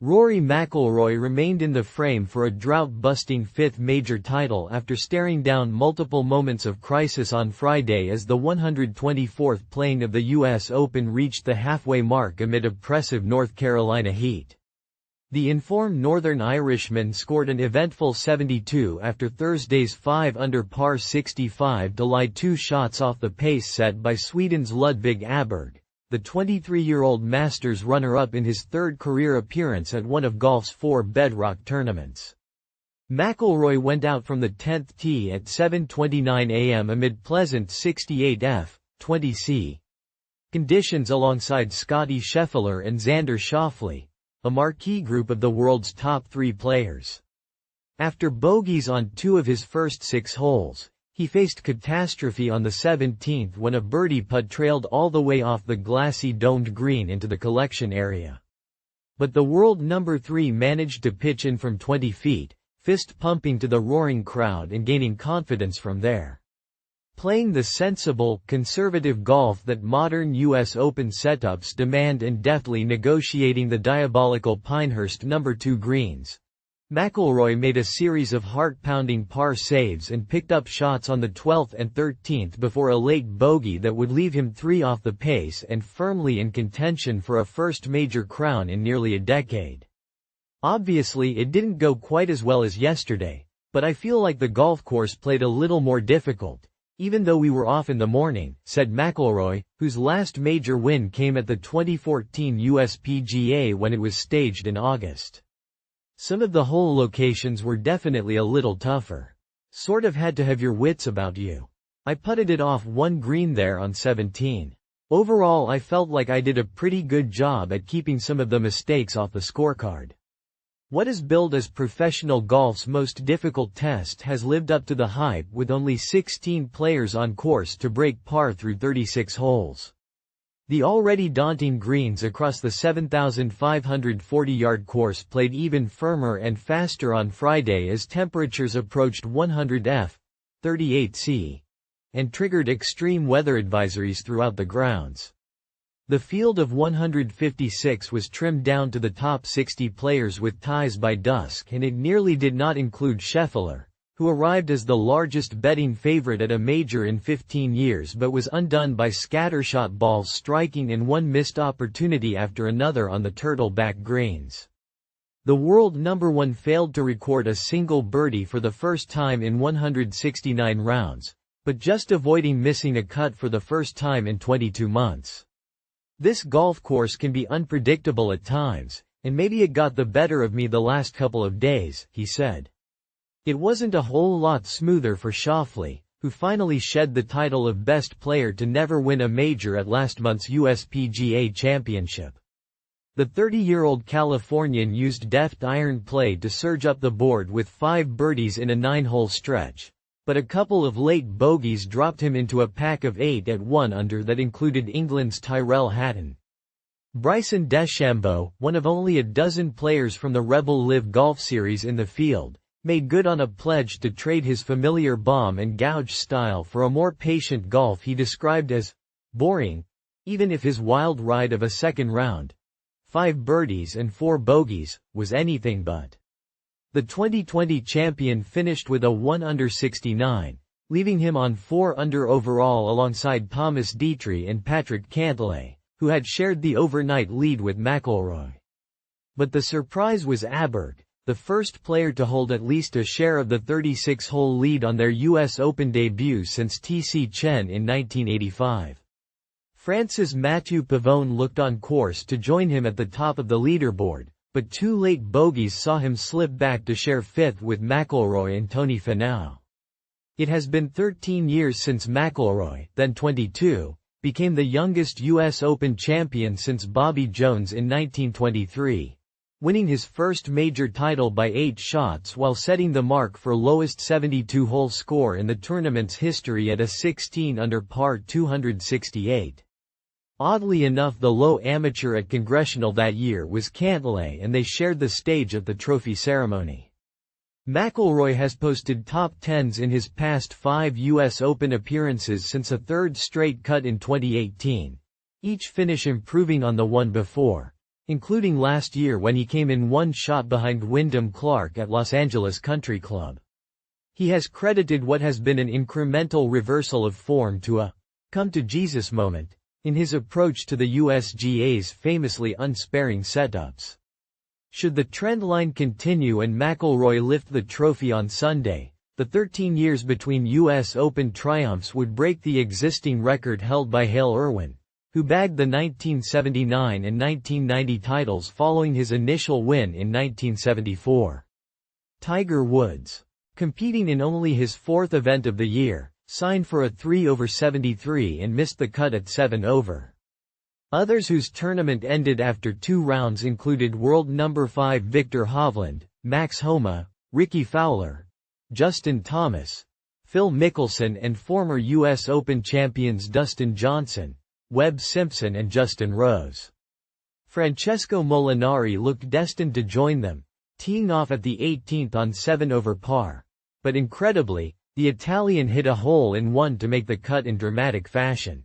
Rory McIlroy remained in the frame for a drought-busting fifth major title after staring down multiple moments of crisis on Friday as the 124th playing of the U.S. Open reached the halfway mark amid oppressive North Carolina heat. The informed Northern Irishman scored an eventful 72 after Thursday's 5-under par 65 to lie two shots off the pace set by Sweden's Ludvig Åberg, the 23-year-old Masters runner-up in his third career appearance at one of golf's four bedrock tournaments. McIlroy went out from the 10th tee at 7:29 a.m. amid pleasant 68 F/20C conditions alongside Scottie Scheffler and Xander Schauffele, a marquee group of the world's top three players. After bogeys on two of his first six holes, he faced catastrophe on the 17th when a birdie putt trailed all the way off the glassy domed green into the collection area. But the world number 3 managed to pitch in from 20 feet, fist-pumping to the roaring crowd and gaining confidence from there. Playing the sensible, conservative golf that modern U.S. Open setups demand and deftly negotiating the diabolical Pinehurst number 2 greens, McIlroy made a series of heart-pounding par saves and picked up shots on the 12th and 13th before a late bogey that would leave him 3 off the pace and firmly in contention for a first major crown in nearly a decade. Obviously it didn't go quite as well as yesterday, but I feel like the golf course played a little more difficult, even though we were off in the morning, said McIlroy, whose last major win came at the 2014 US PGA when it was staged in August. Some of the hole locations were definitely a little tougher. Sort of had to have your wits about you. I putted it off one green there on 17. Overall I felt like I did a pretty good job at keeping some of the mistakes off the scorecard. What is billed as professional golf's most difficult test has lived up to the hype with only 16 players on course to break par through 36 holes. The already daunting greens across the 7,540-yard course played even firmer and faster on Friday as temperatures approached 100 F/38C, and triggered extreme weather advisories throughout the grounds. The field of 156 was trimmed down to the top 60 players with ties by dusk, and it nearly did not include Scheffler, who arrived as the largest betting favorite at a major in 15 years but was undone by scattershot balls striking in one missed opportunity after another on the turtle-back greens. The world number 1 failed to record a single birdie for the first time in 169 rounds, but just avoiding missing a cut for the first time in 22 months. This golf course can be unpredictable at times, and maybe it got the better of me the last couple of days, he said. It wasn't a whole lot smoother for Schauffele, who finally shed the title of best player to never win a major at last month's US PGA Championship. The 30-year-old Californian used deft iron play to surge up the board with 5 birdies in a 9-hole stretch, but a couple of late bogeys dropped him into a pack of 8 at 1 under that included England's Tyrrell Hatton. Bryson DeChambeau, one of only a dozen players from the Rebel Live Golf Series in the field, made good on a pledge to trade his familiar bomb and gouge style for a more patient golf he described as boring, even if his wild ride of a second round, 5 birdies and 4 bogeys, was anything but. The 2020 champion finished with a 1-under 69, leaving him on 4-under overall alongside Thomas Dietrich and Patrick Cantlay, who had shared the overnight lead with McIlroy. But the surprise was Åberg, the first player to hold at least a share of the 36-hole lead on their US Open debut since T.C. Chen in 1985. France's Mathieu Pavone looked on course to join him at the top of the leaderboard, but 2 late bogeys saw him slip back to share 5th with McIlroy and Tony Finau. It has been 13 years since McIlroy, then 22, became the youngest US Open champion since Bobby Jones in 1923. Winning his first major title by 8 shots while setting the mark for lowest 72-hole score in the tournament's history at a 16-under par 268. Oddly enough, the low amateur at Congressional that year was Cantlay, and they shared the stage at the trophy ceremony. McIlroy has posted top 10s in his past 5 US Open appearances since a third straight cut in 2018, each finish improving on the one before. including last year when he came in one shot behind Wyndham Clark at Los Angeles Country Club. He has credited what has been an incremental reversal of form to a come-to-Jesus moment in his approach to the USGA's famously unsparing setups. Should the trend line continue and McIlroy lift the trophy on Sunday, the 13 years between U.S. Open triumphs would break the existing record held by Hale Irwin, who bagged the 1979 and 1990 titles following his initial win in 1974. Tiger Woods, competing in only his fourth event of the year, signed for a 3 over 73 and missed the cut at 7 over. Others whose tournament ended after 2 rounds included world number 5 Victor Hovland, Max Homa, Ricky Fowler, Justin Thomas, Phil Mickelson and former U.S. Open champions Dustin Johnson, Webb Simpson and Justin Rose. Francesco Molinari looked destined to join them, teeing off at the 18th on 7 over par. But incredibly, the Italian hit a hole-in-one to make the cut in dramatic fashion.